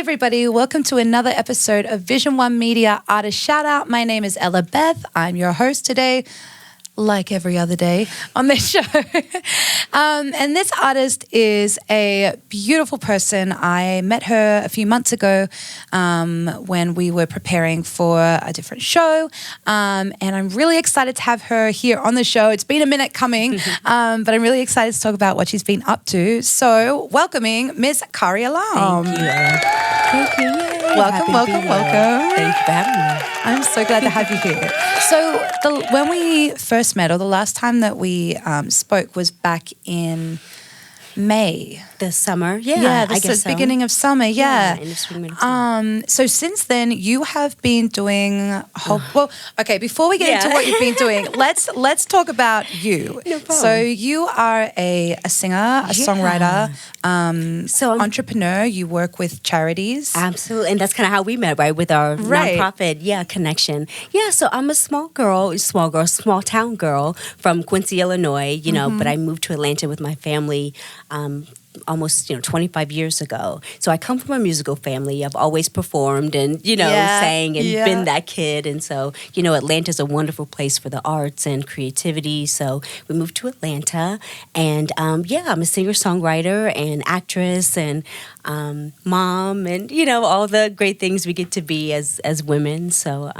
everybody. Welcome to another episode of Vision One Media Artist Shoutout. My name is Ella Beth. I'm your host today, like every other day on this show. And this artist is a beautiful person. I met her a few months ago when we were preparing for a different show. And I'm really excited to have her here on the show. It's been a minute coming, but I'm really excited to talk about what she's been up to. So welcoming Miss CARI Alarm. Thank you. Thank you. Yay. Welcome. Thank you for having me. I'm so glad to have you here. So when we first met, or the last time that we spoke was back in May. The summer, yeah. Yeah, I guess so. Beginning of summer, yeah. In the spring, middle, summer. So since then, you have been doing well. Okay, before we get into what you've been doing, let's talk about you. No problem. So you are a singer, a songwriter, entrepreneur. You work with charities. Absolutely, and that's kind of how we met, right? With our nonprofit, connection. Yeah, so I'm a small town girl from Quincy, Illinois. You know, but I moved to Atlanta with my family. Almost 25 years ago. So I come from a musical family. I've always performed and sang and been that kid. And so Atlanta's a wonderful place for the arts and creativity. So we moved to Atlanta, and I'm a singer-songwriter and actress and mom and all the great things we get to be as women. So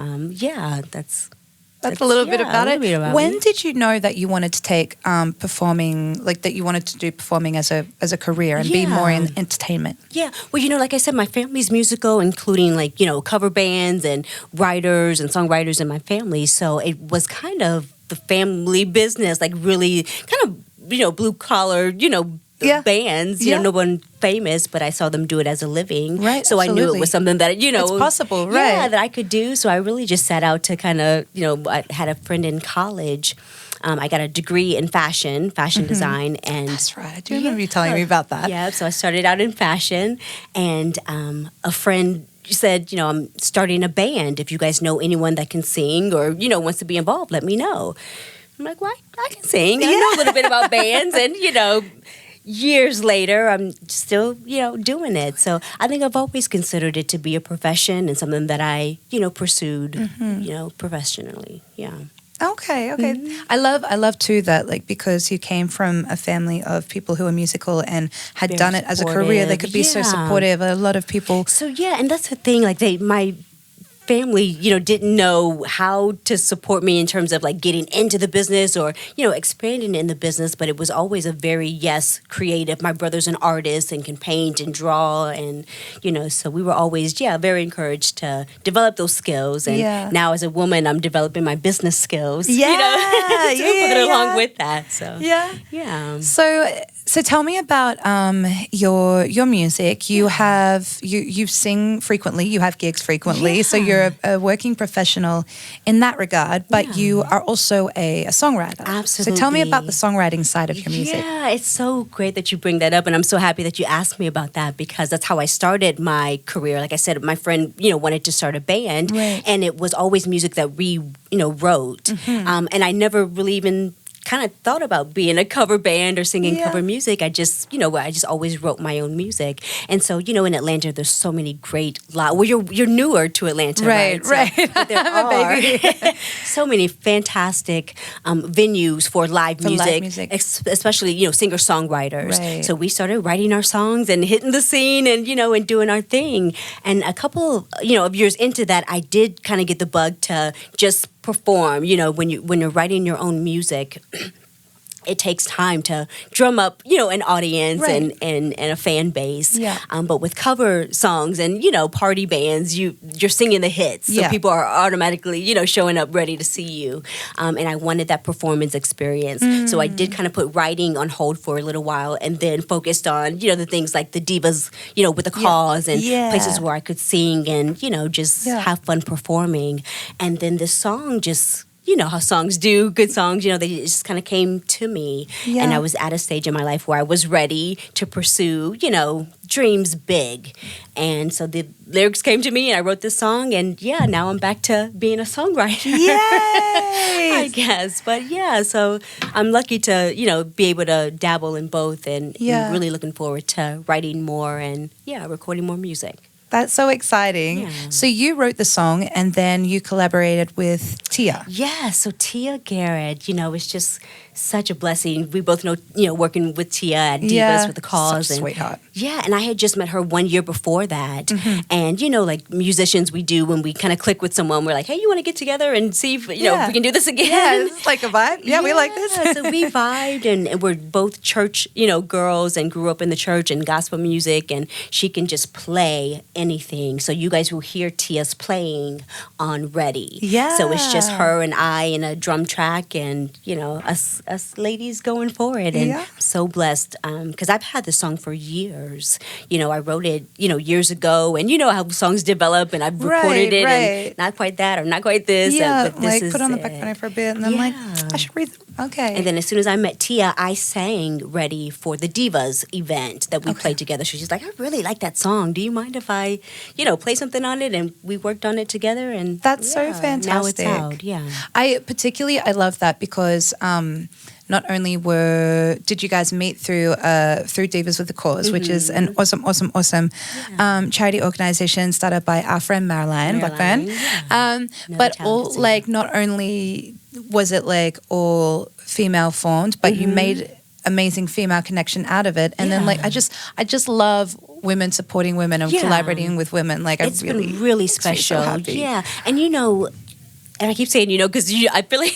That's a little bit about it. When me. did you know that you wanted to take performing, like that you wanted to do performing as a career and be more in entertainment? Yeah. Well, like I said, my family's musical, including cover bands and writers and songwriters in my family. So it was kind of the family business, like really kind of, blue collar, bands, no one famous, but I saw them do it as a living. Right. So absolutely. I knew it was something that, it's possible, right? Yeah, that I could do. So I really just set out to kind of, I had a friend in college. I got a degree in fashion design. And that's right. I do remember you telling me about that. Yeah. So I started out in fashion, and a friend said, I'm starting a band. If you guys know anyone that can sing or, wants to be involved, let me know. I'm like, well, I can sing. I know a little bit about bands, and, years later, I'm still, doing it. So I think I've always considered it to be a profession and something that I, pursued, professionally. Yeah. Okay. I love too that because you came from a family of people who are musical and had done it as a career, they could be so supportive. A lot of people. So and that's the thing. My family, didn't know how to support me in terms of getting into the business or, expanding in the business, but it was always a very, creative. My brother's an artist and can paint and draw and, so we were always, very encouraged to develop those skills. And now as a woman, I'm developing my business skills, to put along with that. So, yeah. So tell me about your music. You you sing frequently. You have gigs frequently. So you're a working professional in that regard. But you are also a songwriter. Absolutely. So tell me about the songwriting side of your music. Yeah, it's so great that you bring that up, and I'm so happy that you asked me about that because that's how I started my career. Like I said, my friend wanted to start a band, and it was always music that we wrote, and I never really even kind of thought about being a cover band or singing cover music. I just always wrote my own music. And so, in Atlanta, there's so many great you're newer to Atlanta, right? Right. So, there I'm a baby. so many fantastic venues for live music. Especially, singer-songwriters. Right. So we started writing our songs and hitting the scene and, and doing our thing. And a couple, of years into that, I did kind of get the bug to just perform. When you're writing your own music, it takes time to drum up, an audience and a fan base. Yeah. But with cover songs and, party bands, you're singing the hits. So people are automatically, showing up ready to see you. And I wanted that performance experience. So I did kind of put writing on hold for a little while and then focused on, the things like the divas, with the cause and places where I could sing and, just have fun performing. And then this song just how songs do, good songs, they just kind of came to me. Yeah. And I was at a stage in my life where I was ready to pursue, dreams big. And so the lyrics came to me and I wrote this song and now I'm back to being a songwriter. Yay! I guess. But so I'm lucky to, be able to dabble in both and I'm really looking forward to writing more and recording more music. That's so exciting. Yeah. So you wrote the song and then you collaborated with Tia. Yeah, so Tia Garrett, it's just such a blessing. We both know, working with Tia at Divas with the Cause. Such a sweetheart. Yeah, and I had just met her 1 year before that. And, like musicians we do when we kind of click with someone, we're like, hey, you want to get together and see if, if we can do this again? Yeah, it's like a vibe. Yeah, we like this. So we vibed and we're both church, girls and grew up in the church and gospel music, and she can just play anything. So you guys will hear Tia's playing on Ready. Yeah. So it's just her and I in a drum track and, us ladies going for it. And I'm so blessed because I've had this song for years. I wrote it, years ago, and you know how songs develop, and I've recorded it and not quite that or not quite this. Yeah, but this is put on the back burner for a bit and then I should read. Okay. And then as soon as I met Tia, I sang Ready for the Divas event that we played together. So she's like, I really like that song. Do you mind if I, play something on it? And we worked on it together. And that's so fantastic. Now it's out. Yeah. I love that because not only did you guys meet through Divas with the Cause, which is an awesome charity organization started by our friend Marilyn Blackburn. Yeah. But not only was it all female formed, but you made amazing female connection out of it. And then I just love women supporting women and collaborating with women. It's been really special. So yeah. And and I keep saying, because I feel like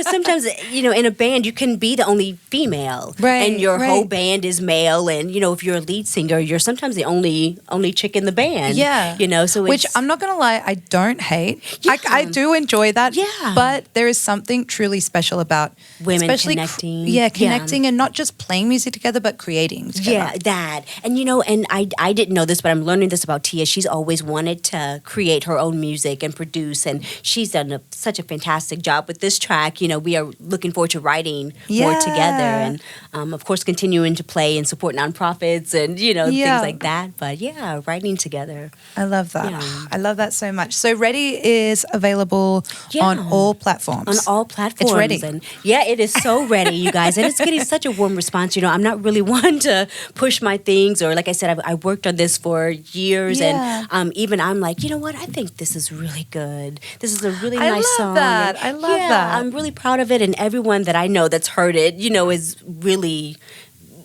sometimes, in a band you can be the only female, right? And your whole band is male, and if you're a lead singer, you're sometimes the only chick in the band. Yeah, so which I'm not gonna lie, I don't hate. Yeah. I do enjoy that. Yeah, but there is something truly special about women connecting. Connecting and not just playing music together, but creating together. Yeah, that. And and I didn't know this, but I'm learning this about Tia. She's always wanted to create her own music and produce, and she's done such a fantastic job with this track. We are looking forward to writing more together, and of course continuing to play and support nonprofits and things like that. But writing together. I love that. I love that so much. So Ready is available on all platforms. On all platforms. It's ready. And it is so ready, you guys, and it's getting such a warm response. I'm not really one to push my things, or like I said, I worked on this for years, and even I'm like, what? I think this is really good. This is a really nice song. I love that. I'm really proud of it, and everyone that I know that's heard it, is really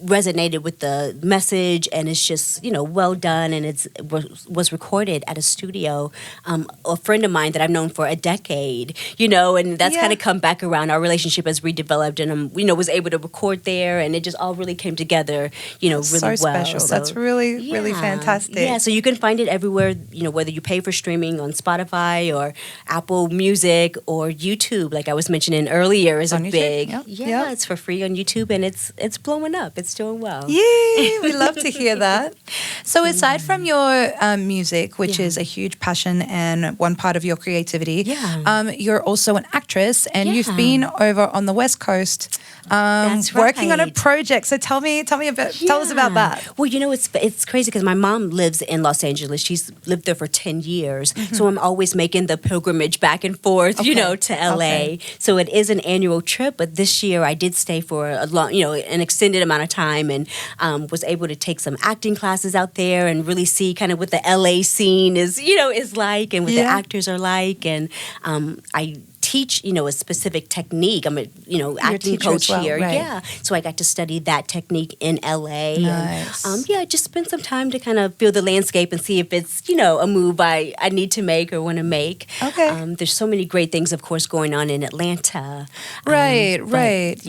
resonated with the message, and it's just well done, and it was recorded at a studio. A friend of mine that I've known for a decade, and that's kind of come back around. Our relationship has redeveloped, and was able to record there, and it just all really came together, really so well. Special. So, that's really really fantastic. Yeah, so you can find it everywhere. Whether you pay for streaming on Spotify or Apple Music or YouTube, like I was mentioning earlier, is a big. It's for free on YouTube, and it's blowing up. It's doing well. Yay! We love to hear that. So aside from your music, which is a huge passion and one part of your creativity, you're also an actress, and you've been over on the West Coast working on a project. So tell us about that. Well, it's crazy because my mom lives in Los Angeles. She's lived there for 10 years. So I'm always making the pilgrimage back and forth, to LA. So it is an annual trip, but this year I did stay for a long, an extended amount of time, and was able to take some acting classes out there and really see kind of what the LA scene is like, and what the actors are like. And I teach, a specific technique. I'm a, acting coach here. Right. Yeah. So I got to study that technique in LA. Nice. And, just spend some time to kind of feel the landscape and see if it's, a move I need to make or want to make. Okay. There's so many great things, of course, going on in Atlanta. Right.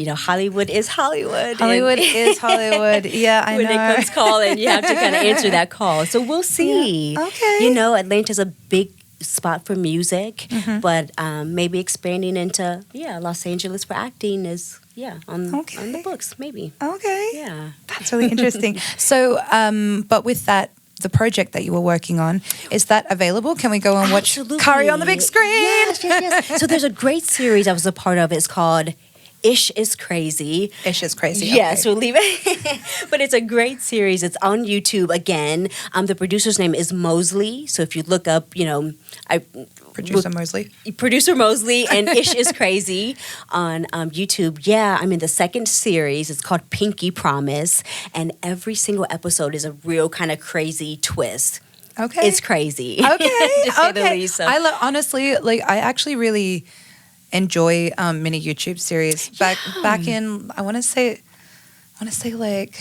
Hollywood is Hollywood. Hollywood is Hollywood. Yeah, I know. When it comes calling, you have to kind of answer that call. So we'll see. Yeah. Okay. Atlanta's a big spot for music, but maybe expanding into Los Angeles for acting is on the books maybe. Okay. Yeah, that's really interesting. So, but with that, the project that you were working on, is that available? Can we go and watch CARI on the big screen? Yes. So there's a great series I was a part of. It's called Ish is Crazy. Ish is Crazy. Yes, Okay. we'll leave it. But it's a great series. It's on YouTube again. The producer's name is Mosley. So if you look up, Producer Mosley and Ish is Crazy on YouTube. Yeah, I mean, the second series is called Pinky Promise, and every single episode is a real kind of crazy twist. Okay. It's crazy. Okay. To say the Okay. least, so. Honestly, like, I actually really enjoy mini YouTube series. Back in, I want to say like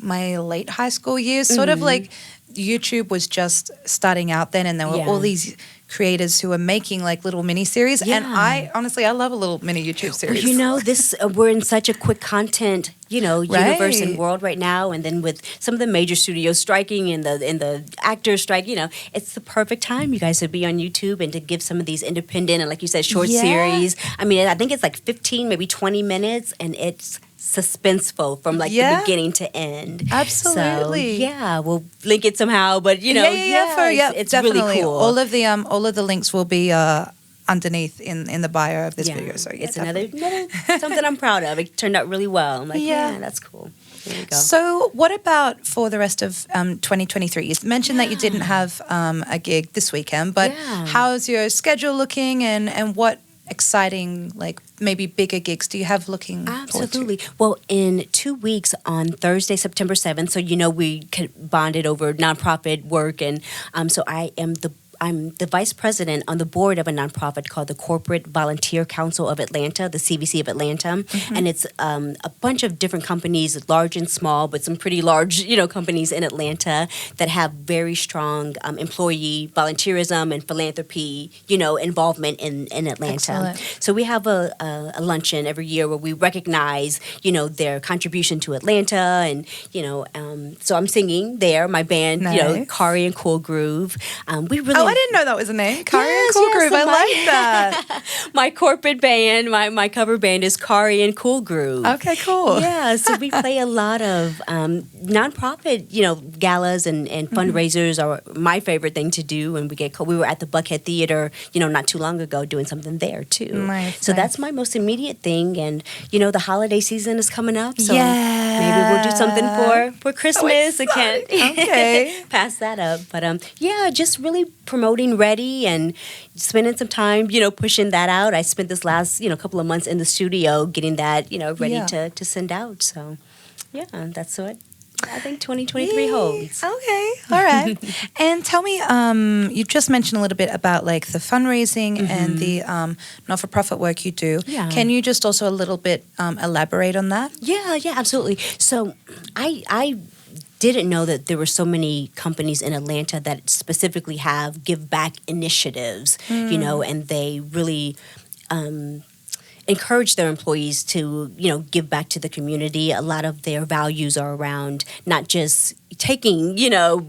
my late high school years, sort of like YouTube was just starting out then, and there were all these creators who were making like little mini series, and I love a little mini YouTube series. Well, we're in such a quick content, universe and world right now, and then with some of the major studios striking and the actors strike, it's the perfect time, you guys, to be on YouTube and to give some of these independent and, like you said, short series. I mean, I think it's like 15, maybe 20 minutes, and it's suspenseful from like the beginning to end. Absolutely. So, we'll link it somehow, but it's definitely really cool. All of the links will be underneath in the bio of this video. So it's another something I'm proud of. It turned out really well. I'm like, that's cool. There you go. So what about for the rest of 2023? You mentioned that you didn't have a gig this weekend, but how's your schedule looking, and what exciting, like maybe bigger gigs do you have looking Absolutely. forward to? Well, in 2 weeks on Thursday, September 7th, so we bonded over nonprofit work, and so I'm the vice president on the board of a nonprofit called the Corporate Volunteer Council of Atlanta, the CVC of Atlanta. And it's a bunch of different companies, large and small, but some pretty large, companies in Atlanta that have very strong employee volunteerism and philanthropy, involvement in Atlanta. Excellent. So we have a luncheon every year where we recognize, their contribution to Atlanta. And, so I'm singing there, my band, CARI and Cool Groove. We really... I didn't know that was a name. CARI and Cool Groove. I like that. My corporate band, my cover band is CARI and Cool Groove. Okay, cool. Yeah, so we play a lot of nonprofit, galas and fundraisers are my favorite thing to do. And we were at the Buckhead Theater, not too long ago, doing something there too. Nice. So that's my most immediate thing. And the holiday season is coming up, so maybe we'll do something for Christmas. I can't pass that up. But just really promoting Ready and spending some time, pushing that out. I spent this last, couple of months in the studio getting that, ready to send out. So, that's what I think 2023 holds. Okay, all right. And tell me, you just mentioned a little bit about like the fundraising and the not-for-profit work you do. Yeah. Can you just also a little bit elaborate on that? Yeah, absolutely. So I didn't know that there were so many companies in Atlanta that specifically have give back initiatives, and they really encourage their employees to, give back to the community. A lot of their values are around not just taking,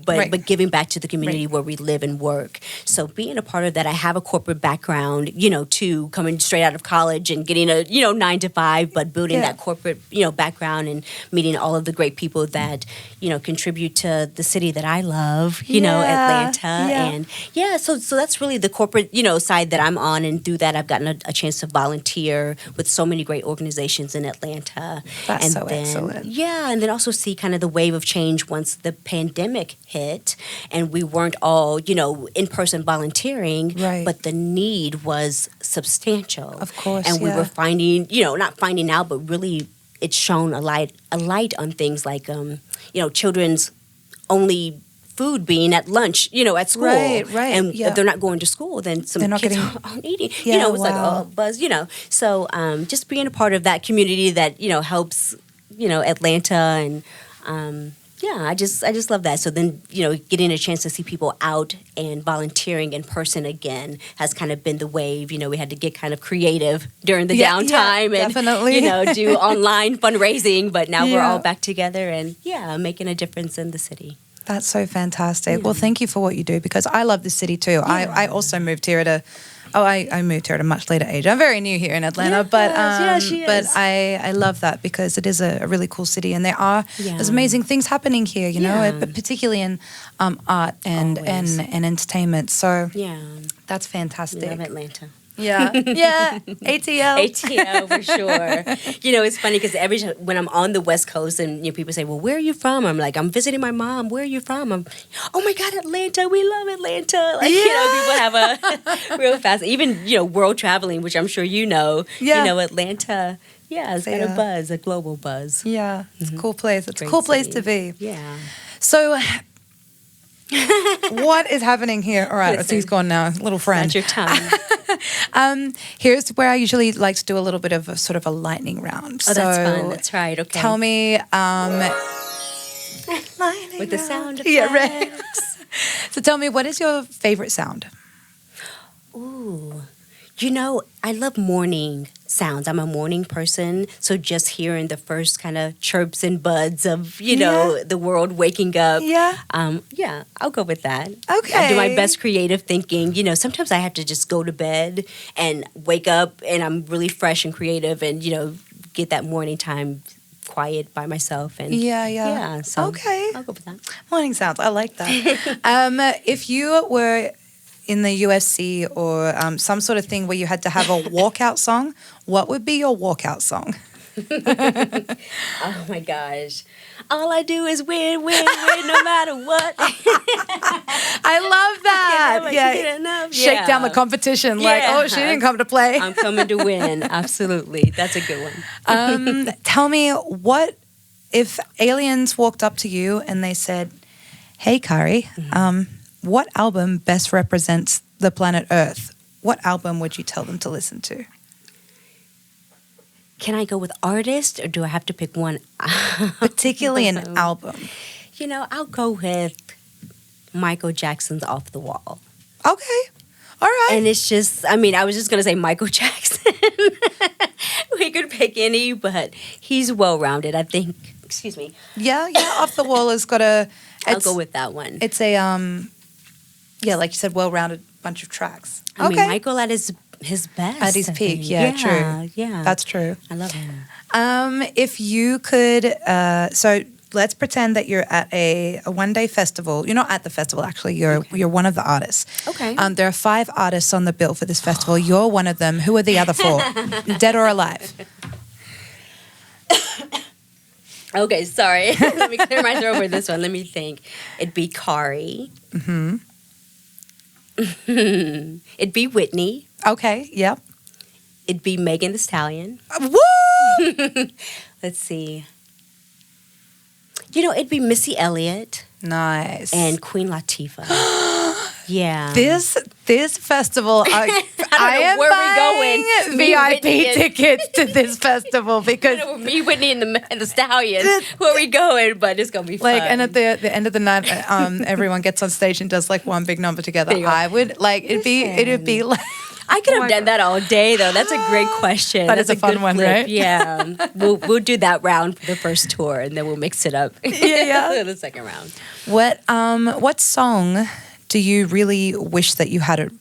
but giving back to the community where we live and work. So being a part of that, I have a corporate background, too, coming straight out of college and getting a, 9 to 5, but building that corporate, background and meeting all of the great people that, contribute to the city that I love, Atlanta. And so that's really the corporate, side that I'm on. And through that, I've gotten a chance to volunteer with so many great organizations in Atlanta. That's excellent. Yeah, and then also see kind of the wave of change once the pandemic hit and we weren't all, in-person volunteering, but the need was substantial. Of course, and we were finding, not finding out, but really it shone a light on things like, children's only food being at lunch, at school. Right. And if they're not going to school, then some kids aren't eating. It's like, buzz, So just being a part of that community that, helps, Atlanta and I just love that. So then, getting a chance to see people out and volunteering in person again has kind of been the wave. We had to get kind of creative during the downtime and, definitely. do online fundraising. But now we're all back together and, making a difference in the city. That's so fantastic. Well, thank you for what you do because I love the city too. I also moved here I moved here at a much later age. I'm very new here in Atlanta, but I love that because it is a really cool city and there's amazing things happening here, but particularly in art and entertainment. So that's fantastic. We love Atlanta. Yeah. Yeah. ATL. ATL for sure. You know, it's funny because when I'm on the West Coast and people say, well, where are you from? I'm like, I'm visiting my mom. Where are you from? Oh my God, Atlanta. We love Atlanta. Like, people have a real fast, even, world traveling, which I'm sure Atlanta. Yeah, it's got a buzz, a global buzz. Yeah, it's a cool place. It's a cool place to be. Yeah. So, what is happening here? All right, he's gone now, little friend. That's your time. Here's where I usually like to do a little bit of a sort of a lightning round. Oh, that's fun. That's right. Okay. Tell me, with the sound effects. Yeah, right. So tell me, what is your favorite sound? Ooh, I love morning sounds. I'm a morning person, so just hearing the first kind of chirps and buds of, the world waking up. Yeah. I'll go with that. Okay. I do my best creative thinking. Sometimes I have to just go to bed and wake up and I'm really fresh and creative and, get that morning time quiet by myself. And yeah. So okay. I'll go with that. Morning sounds. I like that. If you were in the UFC or some sort of thing where you had to have a walkout song, what would be your walkout song? Oh my gosh. All I do is win, no matter what. I love that. Shake down the competition. Like, oh, she didn't come to play. I'm coming to win. Absolutely. That's a good one. Tell me, what if aliens walked up to you and they said, hey, CARI, what album best represents the planet Earth? What album would you tell them to listen to? Can I go with artist or do I have to pick one? Particularly an album. I'll go with Michael Jackson's Off the Wall. Okay. All right. And it's just, I was just going to say Michael Jackson. We could pick any, but he's well-rounded, I think. Excuse me. Yeah. Off the Wall has got I'll go with that one. It's a, like you said, well-rounded bunch of tracks. I mean, Michael at his best. At his peak, true. Yeah. That's true. I love him. If you could, so let's pretend that you're at a one-day festival. You're not at the festival, actually. You're one of the artists. Okay. There are 5 artists on the bill for this festival. You're one of them. Who are the other 4? Dead or alive? Okay, sorry. Let me clear my throat for this one. Let me think. It'd be CARI. Mm-hmm. It'd be Whitney. Okay, yep. It'd be Megan Thee Stallion. Woo! Let's see. It'd be Missy Elliott. Nice. And Queen Latifah. Yeah. This festival, I don't know where am buying VIP tickets to this festival because me, Whitney, and the Stallion. Where are we going? But it's gonna be fun. Like, and at the end of the night, everyone gets on stage and does like one big number together. I would like it'd be like. I could have done that all day, though. That's a great question. That's a fun one, right? Yeah. We'll do that round for the first tour, and then we'll mix it up. Yeah. The second round. What song do you really wish that you had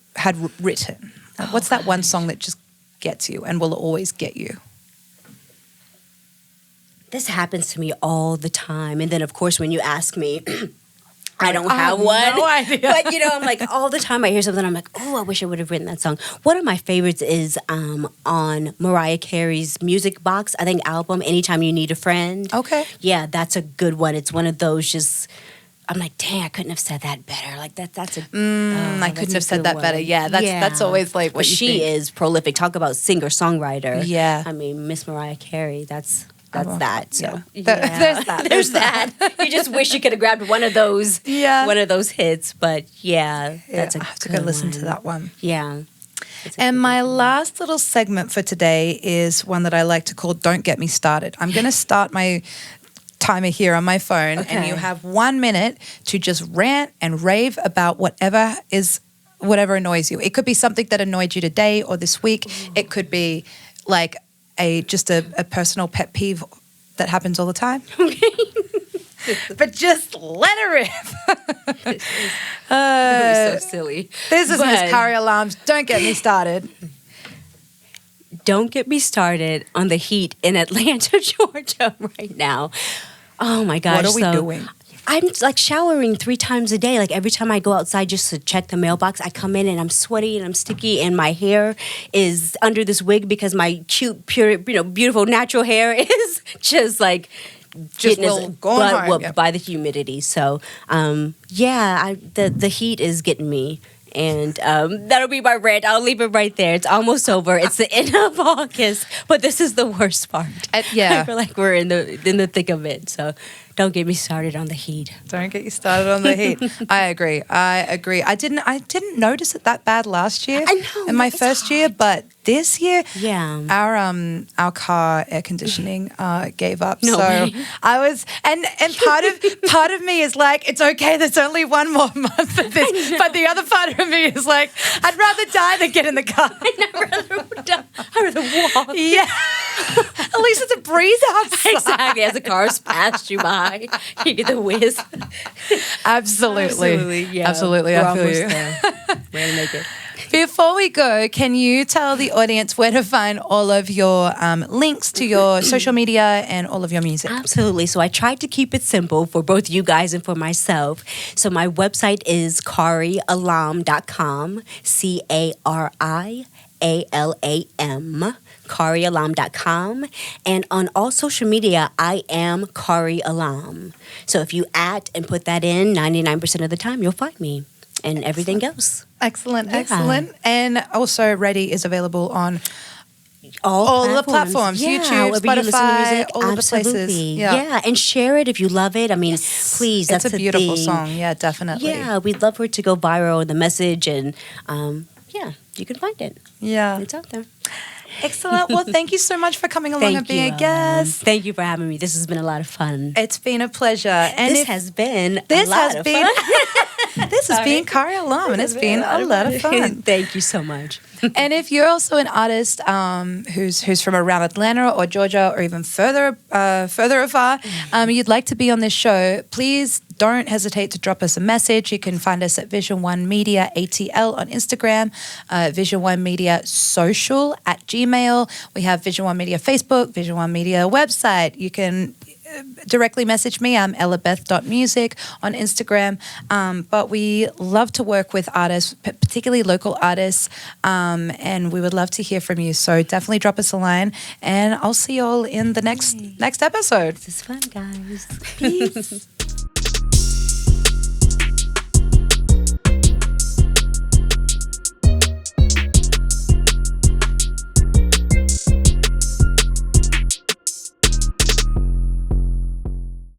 written? What's that one song that just gets you and will always get you? This happens to me all the time. And then, of course, when you ask me... I don't have one. No idea. But, I'm like, all the time I hear something, I'm like, oh, I wish I would have written that song. One of my favorites is on Mariah Carey's Music Box, I think, album, Anytime You Need a Friend. Okay. Yeah, that's a good one. It's one of those just... I'm like, dang, I couldn't have said that better. Like, that's a... I couldn't have said that better. Yeah, that's always like what you she think. is prolific. Talk about singer-songwriter. Yeah. I mean, Miss Mariah Carey, that's that. So There's that. You just wish you could have grabbed one of those. Yeah. One of those hits, but that's a I have to go listen to that one. Yeah. And my last little segment for today is one that I like to call "Don't Get Me Started." I'm going to start my timer here on my phone, and you have 1 minute to just rant and rave about whatever annoys you. It could be something that annoyed you today or this week. It could be like just a personal pet peeve that happens all the time. But just let her rip. So silly. This is Miss CARI Alarms. Don't get me started. Don't get me started on the heat in Atlanta, Georgia right now. Oh my gosh. What are we doing? I'm like showering 3 times a day. Like every time I go outside just to check the mailbox, I come in and I'm sweaty and I'm sticky and my hair is under this wig because my cute, pure, beautiful natural hair is just like just going home by the humidity. So the heat is getting me. And that'll be my rant. I'll leave it right there. It's almost over. It's the end of August, but this is the worst part. I feel like we're in the thick of it. So don't get me started on the heat. Don't get you started on the heat. I agree. I didn't notice it that bad last year. I know. In my first year, but this year, our car air conditioning gave up. No way. I was and part of me is like, it's okay. There's only one more month of this, but the other part of me is like, I'd rather die than get in the car. I'd rather walk. Yeah. At least it's a breeze outside. Exactly. As the cars pass you by, you get the whiz. Absolutely. Yeah. Absolutely. We're I feel almost you. there. We're gonna make it. Before we go, can you tell the audience where to find all of your links to your social media and all of your music? Absolutely. So I tried to keep it simple for both you guys and for myself. So my website is carialam.com, CARIALAM, carialam.com. And on all social media, I am Cari Alam. So if you and put that in, 99% of the time, you'll find me. And everything goes. Excellent. And also Ready is available on all the platforms. YouTube, Spotify, all of the places. Yeah, and share it if you love it. I mean, please, that's a beautiful song. Yeah, definitely. Yeah, we'd love for it to go viral, the message, and you can find it. Yeah. It's out there. Excellent. Well, thank you so much for coming along and being a guest. Thank you for having me. This has been a lot of fun. It's been a pleasure. And this has been a lot of fun. This has been Cari Alam, and it's been a lot of fun. Thank you so much. And if you're also an artist who's from around Atlanta or Georgia or even further afar, you'd like to be on this show, please don't hesitate to drop us a message. You can find us at Vision One Media ATL on Instagram, Vision One Media Social at Gmail. We have Vision One Media Facebook, Vision One Media website. You can directly message me. I'm ellabeth.music on Instagram. But we love to work with artists, particularly local artists, and we would love to hear from you. So definitely drop us a line, and I'll see you all in the next episode. This is fun, guys. Peace.